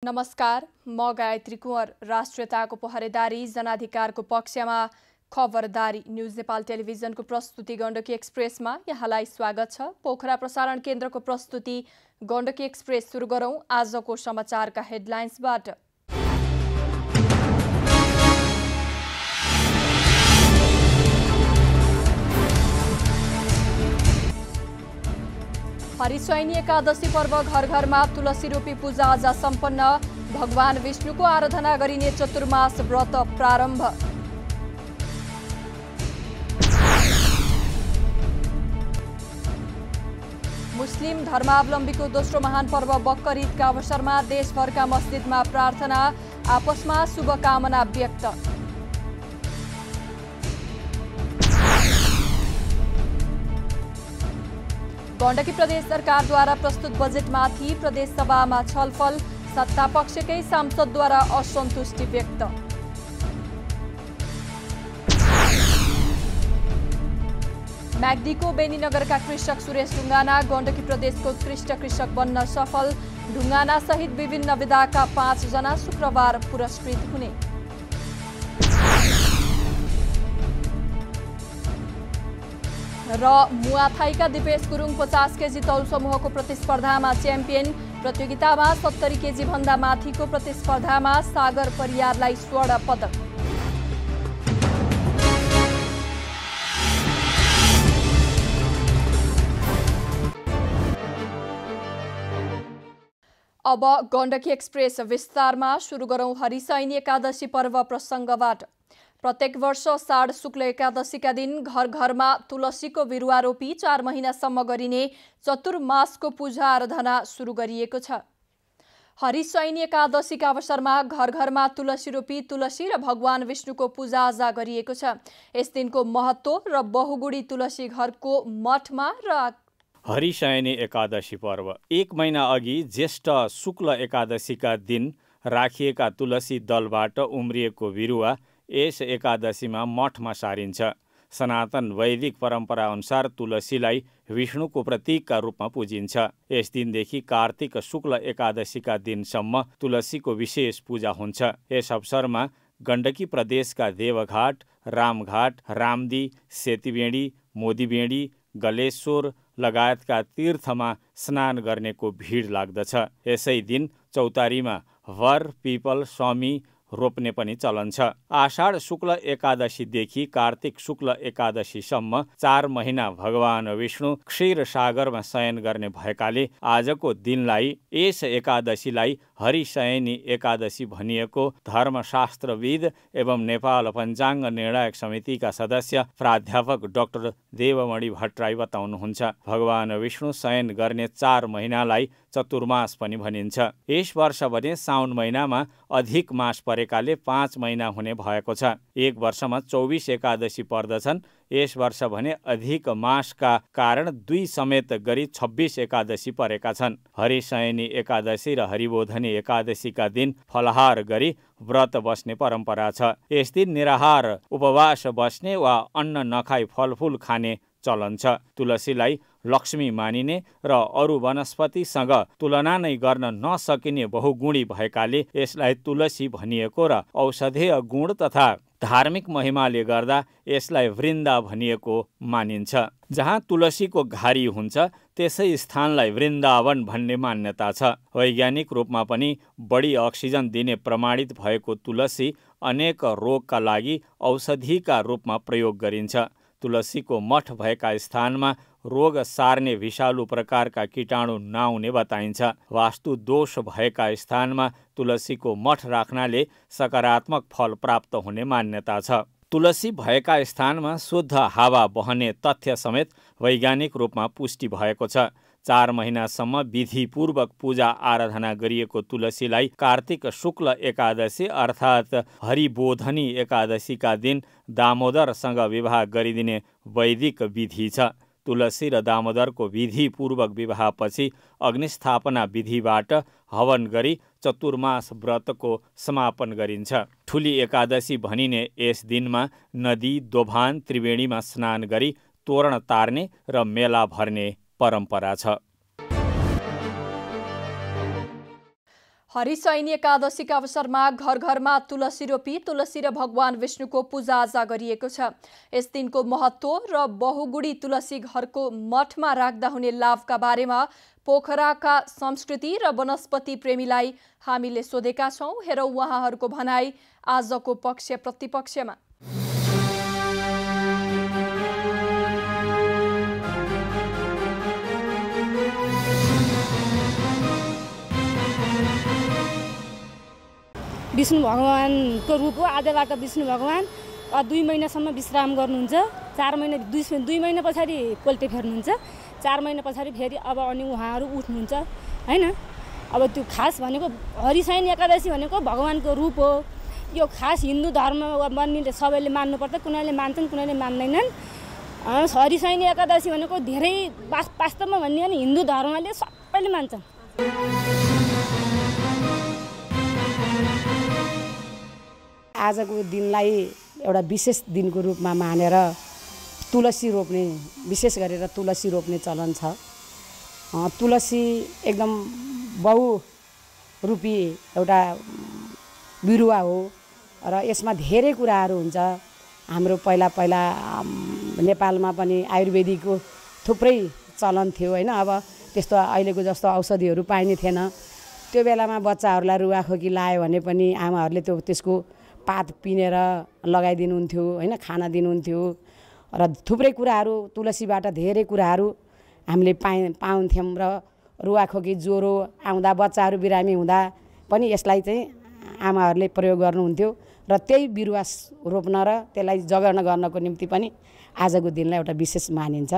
नमस्कार, म गायत्री कुँवर। राष्ट्रियताको पहरेदारी, जनाधिकारको पक्षमा खबरदारी। न्युज नेपाल टेलिभिजनको प्रस्तुति गण्डकी एक्सप्रेसमा यहाँलाई स्वागत छ। पोखरा प्रसारण केन्द्रको प्रस्तुति गण्डकी एक्सप्रेस सुरु गरौं आजको समाचारका हेडलाइन्सबाट। हरिशयनी एकादशी पर्व घर घरमा तुलसी रूपी पूजा आज सम्पन्न। भगवान विष्णुको आराधना गरिने चतुर्मास व्रत प्रारम्भ। मुस्लिम धर्मावलम्बीको दोस्रो महान पर्व बकर ईदका अवसरमा देशभरका मस्जिदमा प्रार्थना, आपसमा शुभकामना व्यक्त। गण्डकी प्रदेश सरकारद्वारा प्रस्तुत बजेटमाथि प्रदेश सभामा छलफल, सत्तापक्षकै सांसदद्वारा असन्तुष्टि व्यक्त। म्याग्दीको बेनीनगरका कृषक सुरेश ढुङ्गाना गण्डकी प्रदेशको उत्कृष्ट कृषक बन्न सफल। ढुङ्गाना सहित विभिन्न विधाका 5 जना शुक्रबार पुरस्कृत हुने। र मुआथाईका दिपेश गुरुङ 50 केजी तौल समूहको प्रतिस्पर्धामा च्याम्पियन। प्रतियोगितामा 70 केजी भन्दा माथिको प्रतिस्पर्धामा सागर परियारलाई स्वर्ण पदक। अब गण्डकी एक्सप्रेस विस्तारमा। सुरु गरौं हरिशयनी एकादशी पर्व प्रसङ्गबाट। प्रत्येक वर्ष आषाढ शुक्ल एकादशीका दिन घर घरमा तुलसीको बिरुवा रोपी 4 महिनासम्म गरिने चतुर्मासको पूजा आराधना सुरु गरिएको छ। हरिशयनी एकादशीका अवसरमा घर घरमा तुलसी रोपी तुलसी र भगवान विष्णुको पूजाआजा गरिएको छ। यस दिनको महत्त्व र बहुगुणी तुलसी घरको मठमा र हरिशयनी एकादशी पर्व 1 महिना अघि ज्येष्ठ शुक्ल एकादशीका दिन राखिएका तुलसी दलबाट उम्रिएको बिरुवा यस एकादशीमा मठमा सारिन्छ। सनातन वैदिक परम्परा अनुसार तुलसीलाई विष्णुको प्रतीकका रूपमा पूजिन्छ। यस दिनदेखि कार्तिक शुक्ल एकादशीका दिनसम्म तुलसीको विशेष पूजा हुन्छ। यस अवसरमा गण्डकी प्रदेशका देवघाट, रामघाट, रामदी, सेतीबेडी, मोदीबेडी, गलेश्वर लगायतका तीर्थमा स्नान गर्नेको भिड लाग्दछ। यसै दिन चौतारीमा वर, पिपल, समी रोप्ने पनि चलन छ। आषाढ शुक्ल एकादशीदेखि कार्तिक शुक्ल एकादशीसम्म 4 महिना भगवान विष्णु क्षीर सागरमा शयन गर्ने भएकाले आजको दिनलाई यस एकादशीलाई हरिशयनी एकादशी भनिएको धर्मशास्त्रविद एवं नेपाल पञ्चाङ्ग निर्णायक समितिका सदस्य प्राध्यापक डाक्टर देवमणि भट्टराई बताउनुहुन्छ। भगवान विष्णु शयन गर्ने 4 महिनालाई चतुर्मास पनि भनिन्छ। यस वर्ष भने साउन महिनामा अधिक मास परेकाले 5 महिना हुने भएको छ। एक वर्षमा 24 एकादशी पर्दछन्। यस वर्ष भने अधिक मासका कारण 2 समेत गरी 26 एकादशी परेका छन्। हरिशयनी एकादशी र हरिबोधनी एकादशीका दिन फलाहार गरी व्रत बस्ने परम्परा छ। यस दिन निराहार उपवास बस्ने वा अन्न नखाई फलफुल खाने चलन छ। तुलसीलाई लक्ष्मी मानिने र अरू वनस्पतिसँग तुलना नै गर्न नसकिने बहुगुणी भएकाले यसलाई तुलसी भनिएको र औषधीय गुण तथा धार्मिक महिमाले गर्दा यसलाई वृन्दा भनिएको मानिन्छ। जहाँ तुलसीको घारी हुन्छ त्यसै स्थानलाई वृन्दावन भन्ने मान्यता छ। वैज्ञानिक रूपमा पनि बढी अक्सिजन दिने प्रमाणित भएको तुलसी अनेक रोगका लागि औषधिका रूपमा प्रयोग गरिन्छ। तुलसीको मठ भएका स्थानमा रोग सार्ने विषालु प्रकारका कीटाणु नआउने बताइन्छ। वास्तु दोष भएका स्थानमा तुलसीको मठ राख्नाले सकारात्मक फल प्राप्त हुने मान्यता छ। तुलसी भएका स्थानमा शुद्ध हावा बहने तथ्य समेत वैज्ञानिक रूपमा पुष्टि भएको छ। 4 महिनासम्म विधिपूर्वक पूजा आराधना गरिएको तुलसीलाई कार्तिक शुक्ल एकादशी अर्थात् हरिबोधनी एकादशीका दिन दामोदरसँग विवाह गरिदिने वैदिक विधि छ। तुलसी र दामोदरको विधिपूर्वक विवाहपछि अग्निस्थापना विधिबाट हवन गरी चतुर्मास व्रतको समापन गरिन्छ। ठुली एकादशी भनिने यस दिनमा नदी, दोभान, त्रिवेणीमा स्नान गरी तोरण तार्ने र मेला भर्ने परम्परा छ। हरिशयनी एकादशीका अवसरमा घर घरमा तुलसी रोपी तुलसी र भगवान विष्णुको पूजाआजा गरिएको छ। यस दिनको महत्त्व र बहुगुडी तुलसी घरको मठमा राख्दा हुने लाभका बारेमा पोखराका संस्कृति र वनस्पति प्रेमीलाई हामीले सोधेका छौं। हेरौं उहाँहरूको भनाई आजको पक्ष प्रतिपक्षमा। विष्णु भगवानको रूप हो। आजबाट विष्णु भगवान 2 महिनासम्म विश्राम गर्नुहुन्छ। 4 महिना 2 महिना पछाडि पोल्टे फेर्नुहुन्छ। 4 महिना पछाडि फेरि अब अनि उहाँहरू उठ्नुहुन्छ हैन। अब त्यो खास भनेको हरिशयनी एकादशी भनेको भगवानको रूप हो। यो खास हिन्दू धर्म मान्नेले सबैले मान्नुपर्छ, कुनैले मान्छन् कुनैले मान्दैनन्। हरिशयनी एकादशी भनेको धेरै वास्तवमा भन्ने भने हिन्दू धर्मले सबैले मान्छन्। आजको दिनलाई एउटा विशेष दिनको रूपमा मानेर तुलसी रोप्ने, विशेष गरेर तुलसी रोप्ने चलन छ। तुलसी एकदम बहुरूपी एउटा बिरुवा हो र यसमा धेरै कुराहरू हुन्छ। हाम्रो पहिला नेपालमा पनि आयुर्वेदिकको थुप्रै चलन थियो हैन। अब त्यस्तो अहिलेको जस्तो औषधिहरू पाइने थिएन। त्यो बेलामा बच्चाहरूलाई रुवाखोकी लायो भने पनि आमाहरूले त्यसको पात पिनेर लगाइदिनुहुन्थ्यो हैन, खाना दिनुहुन्थ्यो र थुप्रै कुराहरू तुलसीबाट धेरै कुराहरू हामीले पाउँथ्यौँ र रुवाखोकी ज्वरो आउँदा बच्चाहरू बिरामी हुँदा पनि यसलाई चाहिँ आमाहरूले प्रयोग गर्नुहुन्थ्यो र त्यही बिरुवा रोप्न र त्यसलाई जगर्न गर्नको निम्ति पनि आजको दिनलाई एउटा विशेष मानिन्छ।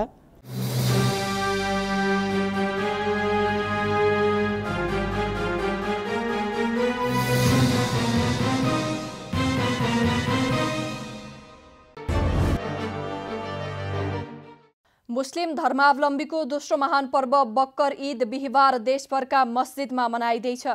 मुस्लिम धर्मावलम्बीको दोस्रो महान पर्व बकर ईद बिहिबार देशभरका मस्जिदमा मनाइँदैछ।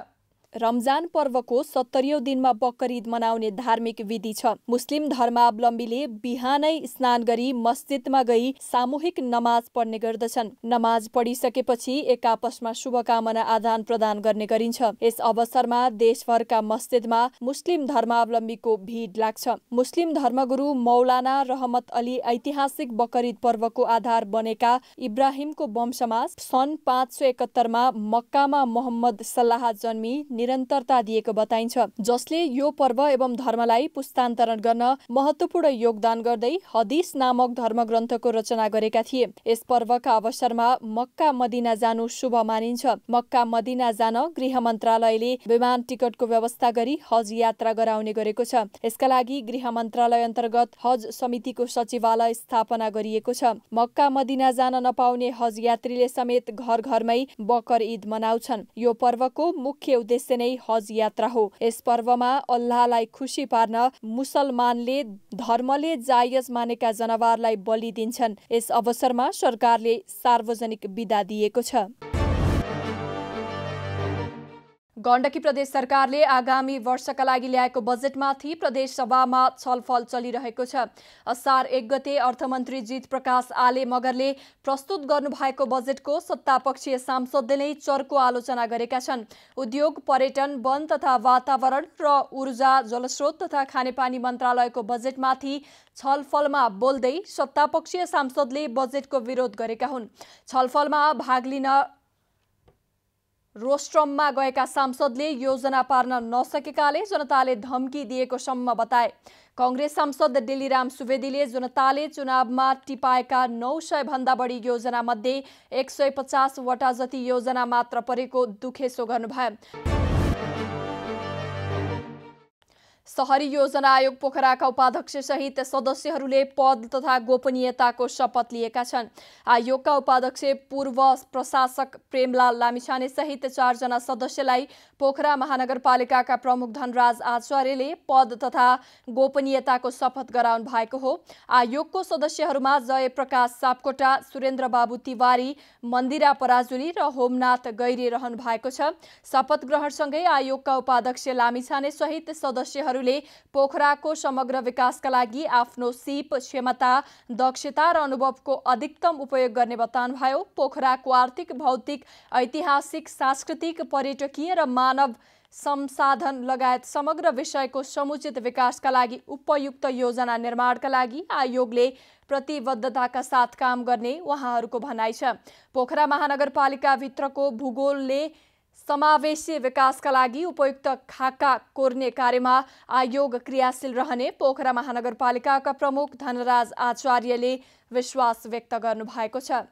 रमजान पर्वको 70औं दिनमा बकर ईद मनाउने धार्मिक विधि छ। मुस्लिम धर्मावलम्बीले बिहानै स्नान गरी मस्जिदमा गई सामूहिक नमाज पढ्ने गर्दछन्। नमाज पढिसकेपछि एक आपसमा शुभकामना आदान प्रदान गर्ने गरिन्छ। यस अवसरमा देशभरका मस्जिदमा मुस्लिम धर्मावलम्बीको भिड लाग्छ। मुस्लिम धर्मगुरु मौलाना रहमत अली ऐतिहासिक बकर ईद पर्वको आधार बनेका इब्राहिमको वंशमा सन् 571 मा मक्कामा मोहम्मद सल्लाह जन्मी निरन्तरता दिएको बताइन्छ, जसले यो पर्व एवं धर्मलाई पुस्तान्तरण गर्न महत्त्वपूर्ण योगदान गर्दै हदीस नामक धर्मग्रन्थको रचना गरेका थिए। यस पर्वका अवसरमा मक्का मदिना जानु शुभ मानिन्छ। मक्का मदिना जान गृह मन्त्रालयले विमान टिकटको व्यवस्था गरी हज यात्रा गराउने गरेको छ। यसका लागि गृह मन्त्रालय अन्तर्गत हज समितिको सचिवालय स्थापना गरिएको छ। मक्का मदिना जान नपाउने हज यात्रीले समेत घर घरमै बकर ईद मनाउँछन्। यो पर्वको मुख्य उद्देश्य नै हज यात्रा हो। यस पर्वमा अल्लाहलाई खुसी पार्न मुसलमानले धर्मले जायज मानेका जनावरलाई बलि दिन्छन्। यस अवसरमा सरकारले सार्वजनिक बिदा दिएको छ। गण्डकी प्रदेश सरकारले आगामी वर्षका लागि ल्याएको बजेटमाथि प्रदेश सभामा छलफल चलिरहेको छ। असार 1 गते अर्थमन्त्री जित प्रकाश आले मगरले प्रस्तुत गर्नुभएको बजेटको सत्तापक्षीय सांसदले नै चर्को आलोचना गरेका छन्। उद्योग, पर्यटन, वन तथा वातावरण र ऊर्जा, जलस्रोत तथा खानेपानी मन्त्रालयको बजेटमाथि छलफलमा बोल्दै सत्तापक्षीय सांसदले बजेटको विरोध गरेका हुन्। छलफलमा भाग लिन रोस्ट्रममा गएका सांसदले योजना पार्न नसकेकाले जनताले धम्की दिएको सम्म बताए। कांग्रेस सांसद डिलिराम सुवेदीले जनताले चुनावमा टिपाएका 900 भन्दा बढी योजना मध्ये 150 वटा जति योजना मात्र परेको दुखेसो गर्नुभयो। शहरी योजना आयोग पोखराका उपाध्यक्ष सहित सदस्यहरूले पद तथा गोपनीयताको शपथ लिएका छन्। आयोगका उपाध्यक्ष पूर्व प्रशासक प्रेमलाल लामिछाने सहित 4 जना सदस्यलाई पोखरा महानगरपालिकाका प्रमुख धनराज आचार्यले पद तथा गोपनीयताको शपथ गराउनु भएको हो। आयोगको सदस्यहरूमा जयप्रकाश सापकोटा, सुरेन्द्र बाबु तिवारी, मन्दिरा पराजुली र होमनाथ गैरी रहनु भएको छ। शपथ ग्रहणसँगै आयोगका उपाध्यक्ष लामिछाने सहित सदस्यहरूले पोखराको समग्र विकासका लागि आफ्नो सिप, क्षमता, दक्षता र अनुभवको अधिकतम उपयोग गर्ने बताउनुभयो। पोखराको आर्थिक, भौतिक, ऐतिहासिक, सांस्कृतिक, पर्यटकीय र मानव संसाधन लगायत समग्र विषयको समुचित विकासका लागि उपयुक्त योजना निर्माणका लागि आयोगले प्रतिबद्धताका साथ काम गर्ने उहाँहरूको भनाइ छ। पोखरा महानगरपालिकाभित्रको भूगोलले समावेशी विकासका लागि उपयुक्त खाका कोर्ने कार्यमा आयोग क्रियाशील रहने पोखरा महानगरपालिकाका प्रमुख धनराज आचार्यले विश्वास व्यक्त गर्नुभएको छ।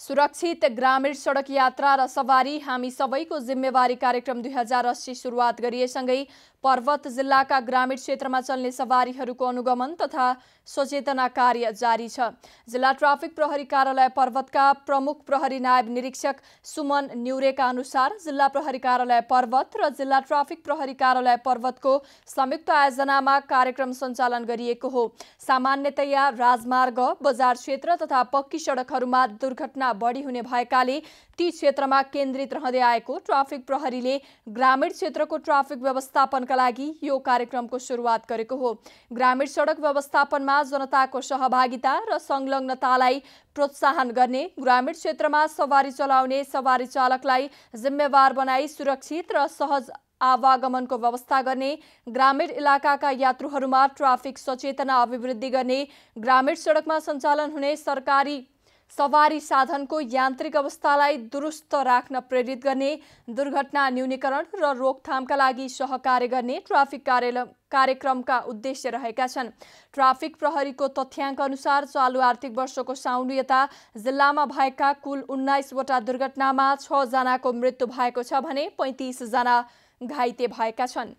सुरक्षित ग्रामीण सडक यात्रा र सवारी हामी सबैको जिम्मेवारी कार्यक्रम 2080 सुरुवात गरिएसँगै पर्वत जिल्लाका ग्रामीण क्षेत्रमा चल्ने सवारीहरूको अनुगमन तथा सचेतना कार्य जारी छ। जिल्ला ट्राफिक प्रहरी कार्यालय पर्वतका प्रमुख प्रहरी नायब निरीक्षक सुमन न्युरेका अनुसार जिल्ला प्रहरी कार्यालय पर्वत र जिल्ला ट्राफिक प्रहरी कार्यालय पर्वतको संयुक्त आयोजनामा कार्यक्रम सञ्चालन गरिएको हो। सामान्यतया राजमार्ग, बजार क्षेत्र तथा पक्की सडकहरूमा दुर्घटना बढी हुने भएकाले ती क्षेत्रमा केन्द्रित रहँदै आएको ट्राफिक प्रहरीले ग्रामीण क्षेत्रको ट्राफिक व्यवस्थापनका लागि यो कार्यक्रमको सुरुवात गरेको हो। ग्रामीण सडक व्यवस्थापनमा जनताको सहभागिता र संलग्नतालाई प्रोत्साहन गर्ने, ग्रामीण क्षेत्रमा सवारी चलाउने सवारी चालकलाई जिम्मेवार बनाई सुरक्षित र सहज आवागमनको व्यवस्था गर्ने, ग्रामीण इलाकाका यात्रुहरूमा ट्राफिक सचेतना अभिवृद्धि गर्ने, ग्रामीण सडकमा सञ्चालन हुने सरकारी सवारी साधनको यान्त्रिक अवस्थालाई दुरुस्त राख्न प्रेरित गर्ने, दुर्घटना न्यूनीकरण र रोकथामका लागि सहकार्य गर्ने ट्राफिक कार्यक्रमका उद्देश्य रहेका छन्। ट्राफिक प्रहरीको तथ्याङ्क अनुसार चालु आर्थिक वर्षको साउन यता जिल्लामा भएका कुल 19 वटा दुर्घटनामा 6 जनाको मृत्यु भएको छ भने 35 जना घाइते भएका छन्।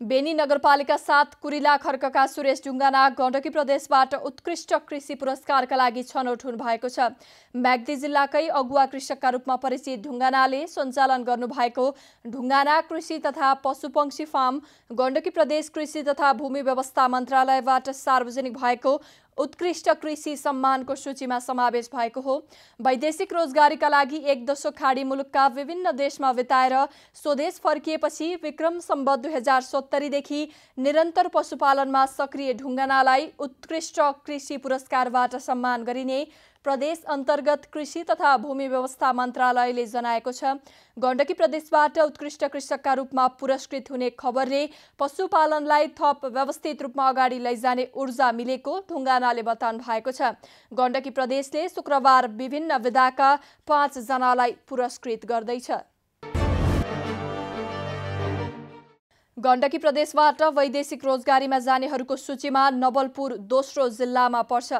बेनी नगरपालिका 7 कुरिला खर्कका सुरेश ढुङ्गाना गण्डकी प्रदेशबाट उत्कृष्ट कृषि पुरस्कारका लागि छनौट हुनु भएको छ। म्याग्दी जिल्लाकै अगुवा कृषकका रूपमा परिचित ढुङ्गानाले सञ्चालन गर्नुभएको ढुङ्गाना कृषि तथा पशुपक्षी फार्म गण्डकी प्रदेश कृषि तथा भूमि व्यवस्था मन्त्रालयबाट सार्वजनिक भएको उत्कृष्ट कृषि सम्मानको सूचीमा समावेश भएको हो। वैदेशिक रोजगारीका लागि एक दशक खाडी मुलुकका विभिन्न देशमा बिताएर स्वदेश फर्किएपछि विक्रम सम्वत 2070 देखि निरन्तर पशुपालनमा सक्रिय ढुङ्गानालाई उत्कृष्ट कृषि पुरस्कारबाट सम्मान गरिने प्रदेश अन्तर्गत कृषि तथा भूमि व्यवस्था मन्त्रालयले जनाएको छ। गण्डकी प्रदेशबाट उत्कृष्ट कृषकका रूपमा पुरस्कृत हुने खबरले पशुपालनलाई थप व्यवस्थित रूपमा अगाडि लैजाने ऊर्जा मिलेको ढुङ्गानाले बताउनु भएको छ। गण्डकी प्रदेशले शुक्रबार विभिन्न विधाका 5 जनालाई पुरस्कृत गर्दैछ। गण्डकी प्रदेशबाट वैदेशिक रोजगारीमा जानेहरूको सूचीमा नवलपुर दोस्रो जिल्लामा पर्छ।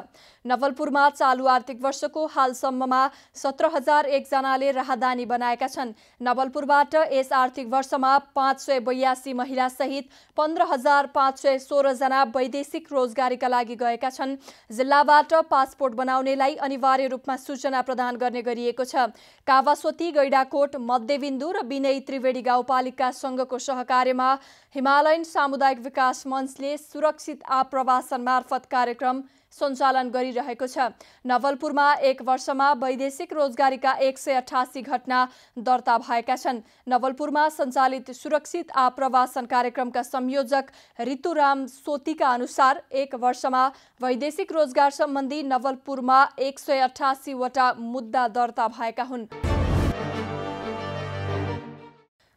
नवलपुरमा चालु आर्थिक वर्षको हालसम्ममा 17,001 जनाले राहदानी बनाएका छन्। नवलपुरबाट यस आर्थिक वर्षमा 582 महिला सहित 15,516 जना वैदेशिक रोजगारीका लागि गएका छन्। जिल्लाबाट पासपोर्ट बनाउनेलाई अनिवार्य रूपमा सूचना प्रदान गर्ने गरिएको छ। कावासोती, गैडाकोट, मध्यबिन्दु र विनय त्रिवेणी गाउँपालिका संघको सहकार्यमा हिमालयन सामुदायिक विकास मञ्चले सुरक्षित आप्रवासन मार्फत कार्यक्रम सञ्चालन गरिरहेको छ। नवलपुरमा एक वर्षमा वैदेशिक रोजगारीका 188 घटना दर्ता भएका छन्। नवलपुरमा सञ्चालित सुरक्षित आप्रवासन कार्यक्रमका संयोजक ऋतुराम सोतीका अनुसार एक वर्षमा वैदेशिक रोजगार सम्बन्धी नवलपुरमा 188 वटा मुद्दा दर्ता भएका हुन्।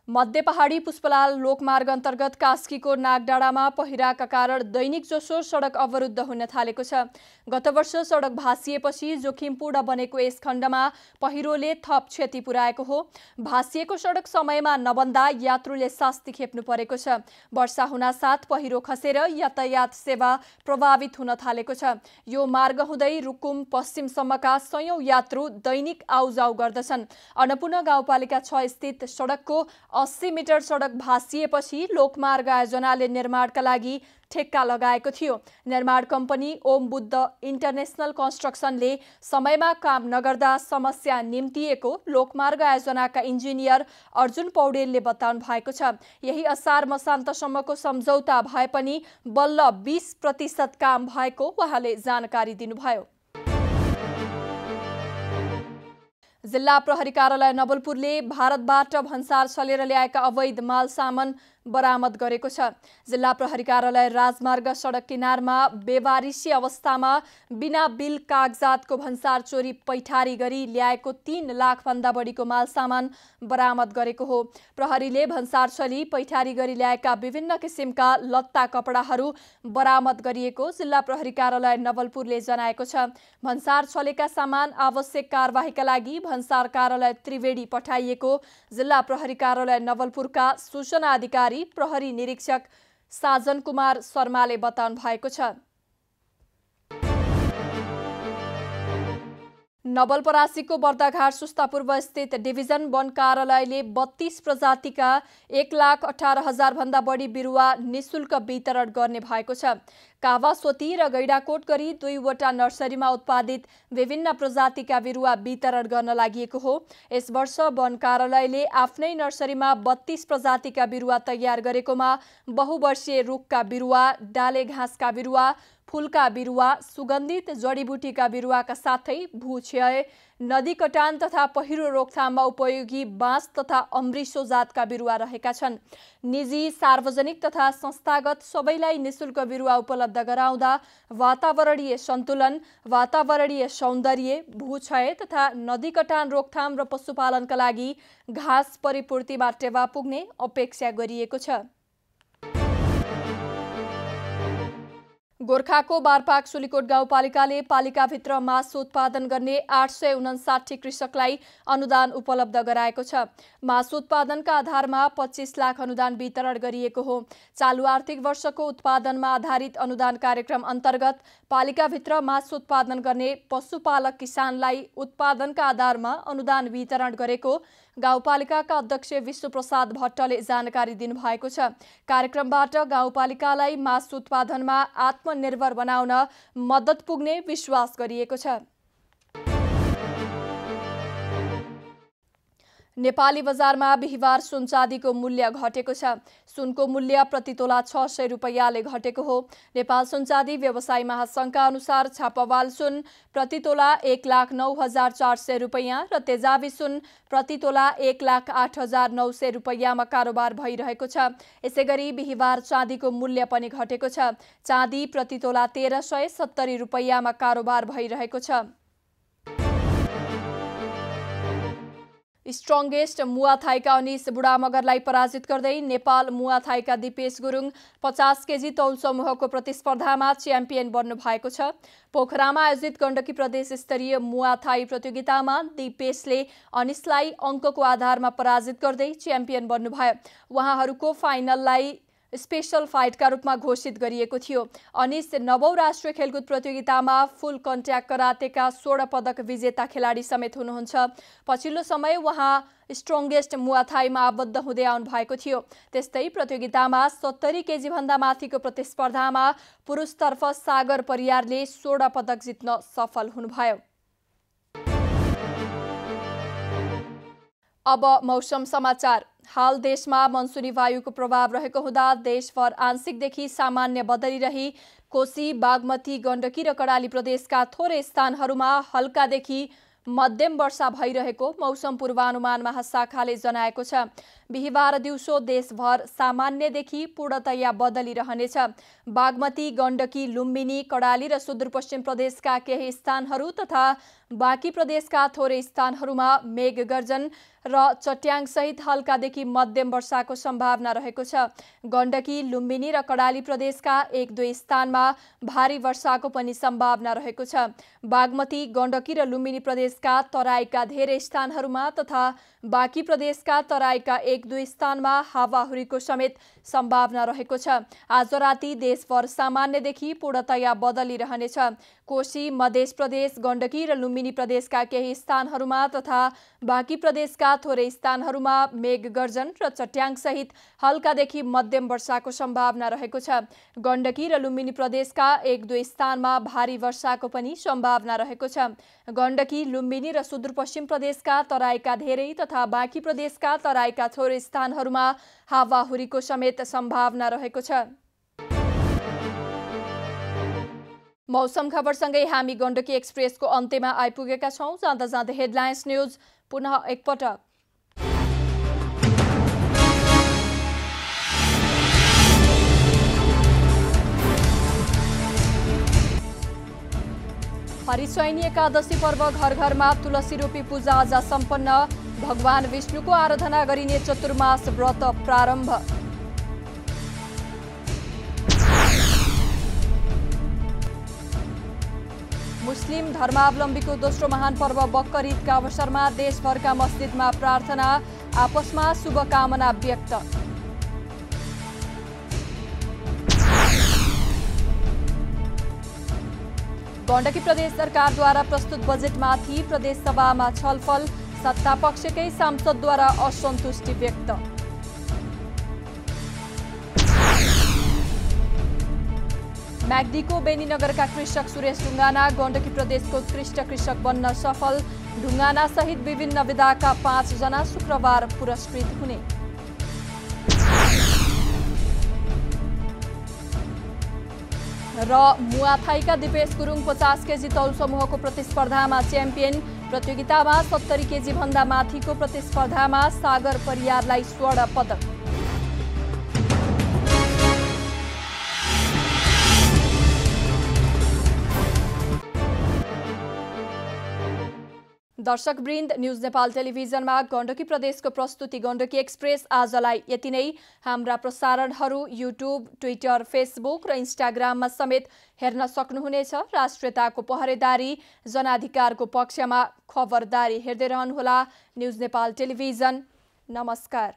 मध्य पहाडी पुष्पलाल लोकमार्ग अन्तर्गत कास्कीको नागडाँडामा पहिराका कारण दैनिक जसो सडक अवरुद्ध हुन थालेको छ। गत वर्ष सडक भासिएपछि जोखिमपूर्ण बनेको यस खण्डमा पहिरोले थप क्षति पुर्याएको हो। भासिएको सडक समयमा नबन्दा यात्रुले शास्ति खेप्नु परेको छ। वर्षा हुनासाथ पहिरो खसेर यातायात सेवा प्रभावित हुन थालेको छ। यो मार्ग हुँदै रुकुम पश्चिमसम्मका सयौं यात्रु दैनिक आउजाउ गर्दछन्। अन्नपूर्ण गाउँपालिका 6 स्थित सडकको 80 मिटर सडक भासिएपछि लोकमार्ग आयोजनाले निर्माणका लागि ठेक्का लगाएको थियो। निर्माण कम्पनी ओम बुद्ध इन्टरनेसनल कन्स्ट्रक्सनले समयमा काम नगर्दा समस्या निम्तिएको लोकमार्ग आयोजनाका इन्जिनियर अर्जुन पौडेलले बताउनु भएको छ। यही असार मसान्तसम्मको सम्झौता भए पनि बल्ल 20% काम भएको उहाँले जानकारी दिनुभयो। जिल्ला प्रहरी कार्यालय नवलपुरले भारतबाट भन्सार छलेर ल्याएका अवैध माल सामान बरामद गरेको छ। जिल्ला प्रहरी कार्यालय राजमार्ग सडक किनारमा बेवारिसी अवस्थामा बिना बिल कागजातको भन्सार चोरी पैठारी गरी ल्याएको 3 लाखभन्दा बढीको माल सामान बरामद गरेको हो। प्रहरीले भन्सार छली पैठारी गरी ल्याएका विभिन्न किसिमका लत्ता कपडाहरू बरामद गरिएको जिल्ला प्रहरी कार्यालय नवलपुरले जनाएको छ। भन्सार छलेका सामान आवश्यक कारबाहीका लागि भन्सार कार्यालय त्रिवेणी पठाइएको जिल्ला प्रहरी कार्यालय नवलपुरका सूचना अधिकारी प्रहरी निरीक्षक साजन कुमार शर्माले बताउनु भएको छ। नवलपरासीको बर्दाघाट सुस्तापूर्व स्थित डिभिजन वन कार्यालयले 32 प्रजातिका 1,18,000 भन्दा बढी बिरुवा निशुल्क वितरण गर्ने भएको छ। कावासोती र गैडाकोट गरी 2वटा नर्सरीमा उत्पादित विभिन्न प्रजातिका बिरुवा वितरण गर्न लागि हो। यस वर्ष वन कार्यालयले आफ्नै नर्सरीमा 32 प्रजातिका बिरुवा तयार गरेकोमा बहुवर्षीय रुखका बिरुवा, डाले घाँसका बिरुवा, फूलका बिरुवा, सुगन्धित जडीबुटीका बिरुवाका साथै भूक्षय, नदी कटान तथा पहिरो रोकथाममा उपयोगी बाँस तथा अमृसो जातका बिरुवा रहेका छन्। निजी, सार्वजनिक तथा संस्थागत सबैलाई निशुल्क बिरुवा उपलब्ध गराउँदा वातावरणीय सन्तुलन, वातावरणीय सौन्दर्य, भूक्षय तथा नदी कटान रोकथाम र पशुपालनका लागि घाँस परिपूर्तिमा टेवा पुग्ने अपेक्षा गरिएको छ। गोर्खाको बारपाक सुलीकोट गाउँपालिकाले पालिकाभित्र मासु उत्पादन गर्ने 859 कृषकलाई अनुदान उपलब्ध गराएको छ। मासु उत्पादनका आधारमा 25 लाख अनुदान वितरण गरिएको हो। चालु आर्थिक वर्षको उत्पादनमा आधारित अनुदान कार्यक्रम अन्तर्गत पालिकाभित्र मासु उत्पादन गर्ने पशुपालक किसानलाई उत्पादनका आधारमा अनुदान वितरण गरेको गाउँपालिकाका अध्यक्ष विश्वप्रसाद भट्टले जानकारी दिनुभएको छ। कार्यक्रमबाट गाउँपालिकालाई मासु उत्पादनमा आत्मनिर्भर बनाउन मद्दत पुग्ने विश्वास गरिएको छ। नेपाली बजारमा बिहिबार सुन चाँदीको मूल्य घटेको छ। सुनको मूल्य प्रति तोला 600 रुपैयाँले घटेको हो। नेपाल सुन चाँदी व्यवसायी महासंघका अनुसार छापावाल सुन प्रति तोला 1,09,400 रुपैयाँ र तेजाबी सुन प्रति तोला 1,08,900 रुपैयाँमा कारोबार भइरहेको छ। यसैगरी बिहिबार चाँदीको मूल्य पनि घटेको छ। चाँदी प्रति तोला 1,370 रुपैयाँमा कारोबार भइरहेको छ। स्ट्रङ्गेस्ट मुवाथाईका अनिस बुढामगरलाई पराजित गर्दै नेपाल मुवाथाईका दिपेश गुरुङ 50 केजी तौल समूहको प्रतिस्पर्धामा च्याम्पियन बन्नु भएको छ। पोखरामा आयोजित गण्डकी प्रदेश स्तरीय मुवाथाई प्रतियोगितामा दिपेशले अनिसलाई अङ्कको आधारमा पराजित गर्दै च्याम्पियन बन्नुभयो। उहाँहरूको फाइनललाई स्पेशल फाइटका रूपमा घोषित गरिएको थियो। अनिस 9औं राष्ट्रिय खेलकुद प्रतियोगितामा फुल कन्ट्याक्ट करातेका 16 पदक विजेता खेलाडी समेत हुनुहुन्छ। पछिल्लो समय उहाँ स्ट्रङ्गेस्ट मुवाथाईमा आबद्ध हुँदै आउनु भएको थियो। त्यस्तै प्रतियोगितामा 70 केजी भन्दा माथिको प्रतिस्पर्धामा पुरुषतर्फ सागर परियारले 16 पदक जित्न सफल हुनुभयो। अब मौसम समाचार। हाल देशमा मनसुनी वायुको प्रभाव रहेको हुँदा देशभर आंशिकदेखि सामान्य बदली रही कोशी, बागमती, गण्डकी र कर्णाली प्रदेशका थोरै स्थानहरूमा हल्कादेखि मध्यम वर्षा भइरहेको मौसम पूर्वानुमान महाशाखाले जनाएको छ। बिहिबार दिउँसो देशभर सामान्यदेखि पूर्णतया बदली रहनेछ। बागमती, गण्डकी, लुम्बिनी, कर्णाली र सुदूरपश्चिम प्रदेशका केही स्थानहरू तथा बाँकी प्रदेशका थोरै स्थानहरूमा मेघ गर्जन र चट्याङसहित हल्कादेखि मध्यम वर्षाको सम्भावना रहेको छ। गण्डकी, लुम्बिनी र कर्णाली प्रदेशका 1-2 स्थानमा भारी वर्षाको पनि सम्भावना रहेको छ। बागमती, गण्डकी र लुम्बिनी प्रदेशका तराईका धेरै स्थानहरूमा तथा बाँकी प्रदेशका तराईका 1-2 स्थानमा हावाहुरीको समेत सम्भावना रहेको छ। आज राति देशभर सामान्यदेखि पूर्णतया बदली रहनेछ। कोशी, मध्य प्रदेश, गण्डकी र लुम्बिनी प्रदेशका केही स्थानहरूमा तथा बाँकी प्रदेशका थोरै स्थानहरूमा मेघ गर्जन र चट्याङसहित हल्कादेखि मध्यम वर्षाको सम्भावना रहेको छ। गण्डकी र लुम्बिनी प्रदेशका 1-2 स्थानमा भारी वर्षाको पनि सम्भावना रहेको छ। गण्डकी, लुम्बिनी र सुदूरपश्चिम प्रदेशका तराईका धेरै तथा बाँकी प्रदेशका तराईका थोरै स्थानहरूमा हावाहुरीको समेत सम्भावना रहेको छ। मौसम खबरसँगै हामी गण्डकी एक्सप्रेसको अन्त्यमा आइपुगेका छौं। जाँदा जाँदै हेडलाइन्स न्यूज पुनः एकपटक। हरिशयनी एकादशी पर्व घर घरमा तुलसी रोपी पूजा आजा सम्पन्न। भगवान विष्णुको आराधना गरिने चतुर्मास व्रत प्रारम्भ। मुस्लिम धर्मावलम्बीको दोस्रो महान पर्व बकर ईदका अवसरमा देशभरका मस्जिदमा प्रार्थना, आपसमा शुभकामना व्यक्त। गण्डकी प्रदेश सरकारद्वारा प्रस्तुत बजेटमाथि प्रदेश सभामा छलफल, सत्तापक्षकै सांसदद्वारा असन्तुष्टि व्यक्त। म्याग्दीको बेनीनगरका कृषक सुरेश ढुङ्गाना गण्डकी प्रदेशको उत्कृष्ट कृषक बन्न सफल। ढुङ्गाना सहित विभिन्न विधाका 5 जना शुक्रबार पुरस्कृत हुने। र मुआथाईका दिपेश गुरुङ 50 केजी तौल समूहको प्रतिस्पर्धामा च्याम्पियन। प्रतियोगितामा 70 केजी भन्दा माथिको प्रतिस्पर्धामा सागर परियारलाई स्वर्ण पदक। दर्शकवृन्द, न्युज नेपाल टेलिभिजनमा गण्डकी प्रदेशको प्रस्तुति गण्डकी एक्सप्रेस आजलाई यति नै। हाम्रा प्रसारणहरू युट्युब, ट्विटर, फेसबुक र इन्स्टाग्राममा समेत हेर्न सक्नुहुनेछ। राष्ट्रियताको पहरेदारी, जनाधिकारको पक्षमा खबरदारी हेर्दै रहनुहोला न्युज नेपाल टेलिभिजन। नमस्कार।